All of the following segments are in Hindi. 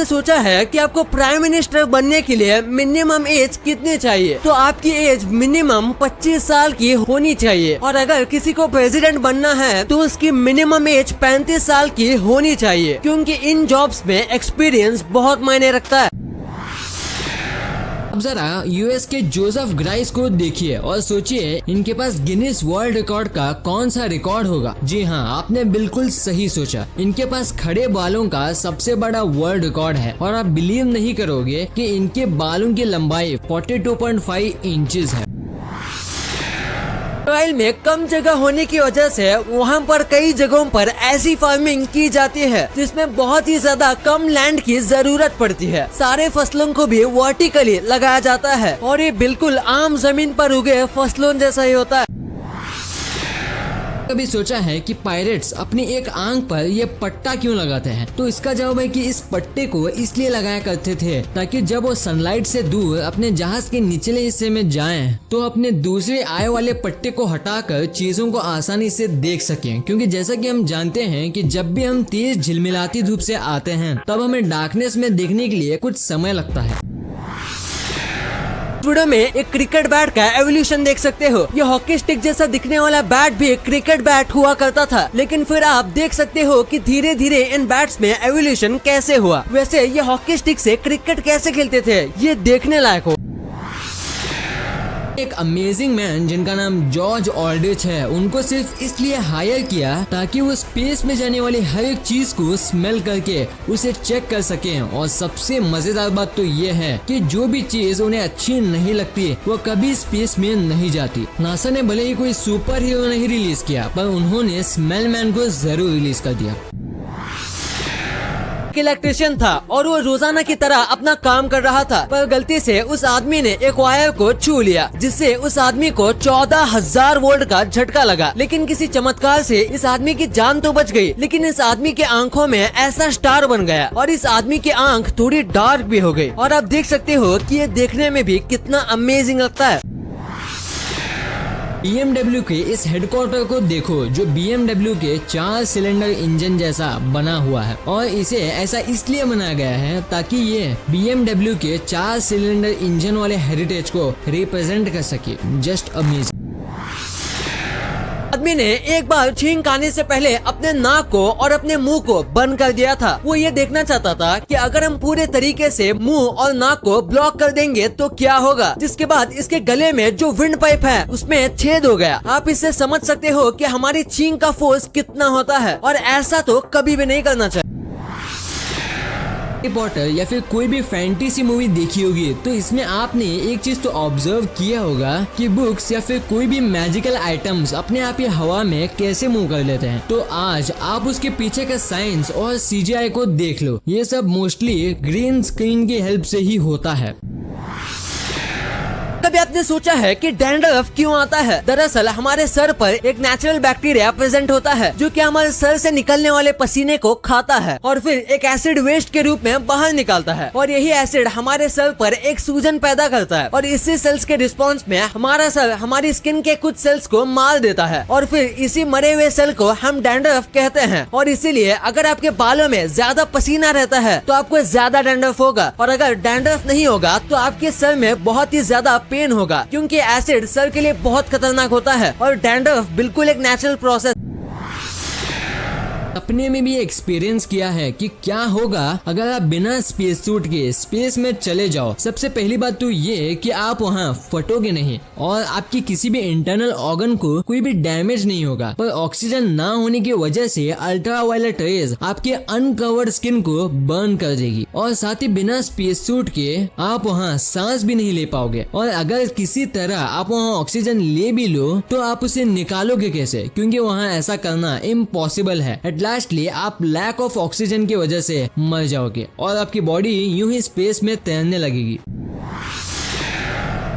सोचा है कि आपको प्राइम मिनिस्टर बनने के लिए मिनिमम एज कितनी चाहिए, तो आपकी एज मिनिमम 25 साल की होनी चाहिए। और अगर किसी को प्रेसिडेंट बनना है तो उसकी मिनिमम एज 35 साल की होनी चाहिए, क्योंकि इन जॉब्स में एक्सपीरियंस बहुत मायने रखता है। अब जरा यूएस के जोसेफ ग्राइस को देखिए और सोचिए इनके पास गिनीज वर्ल्ड रिकॉर्ड का कौन सा रिकॉर्ड होगा। जी हाँ, आपने बिल्कुल सही सोचा, इनके पास खड़े बालों का सबसे बड़ा वर्ल्ड रिकॉर्ड है। और आप बिलीव नहीं करोगे कि इनके बालों की लंबाई 42.5 इंचेस है। इसराइल में कम जगह होने की वजह से वहाँ पर कई जगहों पर ऐसी फार्मिंग की जाती है जिसमें बहुत ही ज्यादा कम लैंड की जरूरत पड़ती है। सारे फसलों को भी वर्टिकली लगाया जाता है और ये बिल्कुल आम जमीन पर उगे फसलों जैसा ही होता है। कभी सोचा है कि पायरेट्स अपनी एक आंख पर ये पट्टा क्यों लगाते हैं? तो इसका जवाब है कि इस पट्टे को इसलिए लगाया करते थे ताकि जब वो सनलाइट से दूर अपने जहाज के निचले हिस्से में जाएं, तो अपने दूसरे आय वाले पट्टे को हटाकर चीजों को आसानी से देख सकें। क्योंकि जैसा कि हम जानते हैं कि जब भी हम तेज झिलमिलाती धूप से आते हैं तब हमें डार्कनेस में देखने के लिए कुछ समय लगता है। वीडियो में एक क्रिकेट बैट का एवोल्यूशन देख सकते हो। ये हॉकी स्टिक जैसा दिखने वाला बैट भी क्रिकेट बैट हुआ करता था, लेकिन फिर आप देख सकते हो कि धीरे धीरे इन बैट्स में एवोल्यूशन कैसे हुआ। वैसे ये हॉकी स्टिक से क्रिकेट कैसे खेलते थे ये देखने लायक हो। एक अमेजिंग मैन जिनका नाम जॉर्ज ऑल्ड्रिच है, उनको सिर्फ इसलिए हायर किया ताकि वो स्पेस में जाने वाली हर एक चीज को स्मेल करके उसे चेक कर सकें। और सबसे मजेदार बात तो ये है कि जो भी चीज उन्हें अच्छी नहीं लगती वो कभी स्पेस में नहीं जाती। नासा ने भले ही कोई सुपर हीरो नहीं रिलीज किया, पर उन्होंने स्मेल मैन को जरूर रिलीज कर दिया। इलेक्ट्रिशियन था और वो रोजाना की तरह अपना काम कर रहा था, पर गलती से उस आदमी ने एक वायर को छू लिया, जिससे उस आदमी को 14,000 वोल्ट का झटका लगा। लेकिन किसी चमत्कार से इस आदमी की जान तो बच गई, लेकिन इस आदमी के आंखों में ऐसा स्टार बन गया और इस आदमी की आंख थोड़ी डार्क भी हो गई। और आप देख सकते हो कि ये देखने में भी कितना अमेजिंग लगता है। BMW के इस हेडक्वार्टर को देखो, जो BMW के 4 सिलेंडर इंजन जैसा बना हुआ है। और इसे ऐसा इसलिए बनाया गया है ताकि ये BMW के 4 सिलेंडर इंजन वाले हेरिटेज को रिप्रेजेंट कर सके। Just amazing. आदमी ने एक बार छींक आने से पहले अपने नाक को और अपने मुंह को बंद कर दिया था। वो ये देखना चाहता था कि अगर हम पूरे तरीके से मुंह और नाक को ब्लॉक कर देंगे तो क्या होगा। जिसके बाद इसके गले में जो विंड पाइप है उसमें छेद हो गया। आप इससे समझ सकते हो कि हमारी छींक का फोर्स कितना होता है, और ऐसा तो कभी भी नहीं करना चाहिए। हैरी पॉटर या फिर कोई भी फैंटेसी मूवी देखी होगी तो इसमें आपने एक चीज तो ऑब्जर्व किया होगा कि बुक्स या फिर कोई भी मैजिकल आइटम्स अपने आप ही हवा में कैसे मूव कर लेते हैं। तो आज आप उसके पीछे का साइंस और CGI को देख लो। ये सब मोस्टली ग्रीन स्क्रीन की हेल्प से ही होता है। कभी आपने सोचा है कि डैंड्रफ क्यों आता है? दरअसल हमारे सर पर एक नेचुरल बैक्टीरिया प्रेजेंट होता है जो कि हमारे सर से निकलने वाले पसीने को खाता है और फिर एक एसिड वेस्ट के रूप में बाहर निकालता है। और यही एसिड हमारे सर पर एक सूजन पैदा करता है और इसी सेल्स के रिस्पॉन्स में हमारा सर हमारी स्किन के कुछ सेल्स को मार देता है और फिर इसी मरे हुए सेल को हम डैंड्रफ कहते हैं। और इसीलिए अगर आपके बालों में ज्यादा पसीना रहता है तो आपको ज्यादा डैंड्रफ होगा, और अगर डैंड्रफ नहीं होगा तो आपके सर में बहुत ही ज्यादा पेन होगा, क्योंकि एसिड सर के लिए बहुत खतरनाक होता है और डैंड्रफ बिल्कुल एक नेचुरल प्रोसेस। अपने में भी एक्सपीरियंस किया है कि क्या होगा अगर आप बिना स्पेस सूट के स्पेस में चले जाओ। सबसे पहली बात तो ये कि आप वहाँ फटोगे नहीं और आपकी किसी भी इंटरनल ऑर्गन को कोई भी डैमेज नहीं होगा, पर ऑक्सीजन ना होने की वजह से अल्ट्रावायलेट रेज आपके अनकवर्ड स्किन को बर्न कर देगी और साथ ही बिना स्पेस सूट के आप वहाँ सांस भी नहीं ले पाओगे। और अगर किसी तरह आप वहाँ ऑक्सीजन ले भी लो तो आप उसे निकालोगे कैसे, क्योंकि वहाँ ऐसा करना इम्पॉसिबल है। लास्टली आप लैक ऑफ ऑक्सीजन की वजह से मर जाओगे और आपकी बॉडी यूं ही स्पेस में तैरने लगेगी।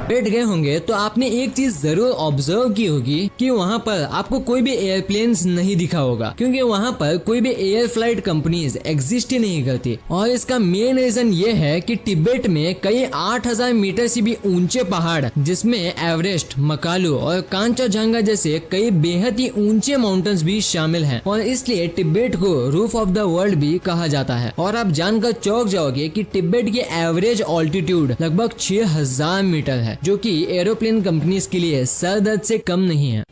बैठ गए होंगे तो आपने एक चीज जरूर ऑब्जर्व की होगी कि वहाँ पर आपको कोई भी एयरप्लेन्स नहीं दिखा होगा, क्योंकि वहाँ पर कोई भी एयर फ्लाइट कंपनीज एग्जिस्ट ही नहीं करती। और इसका मेन रीजन ये है कि तिब्बत में कई 8000 मीटर से भी ऊंचे पहाड़, जिसमें एवरेस्ट, मकालू और कांचनजंगा जैसे कई बेहद ही ऊंचे माउंटेन्स भी शामिल हैं, और इसलिए तिब्बत को रूफ ऑफ द वर्ल्ड भी कहा जाता है। और आप जानकर चौंक जाओगे कि तिब्बत की एवरेज ऑल्टीट्यूड लगभग 6000 मीटर है, जो कि एरोप्लेन कंपनीज के लिए सर दर्द से कम नहीं है।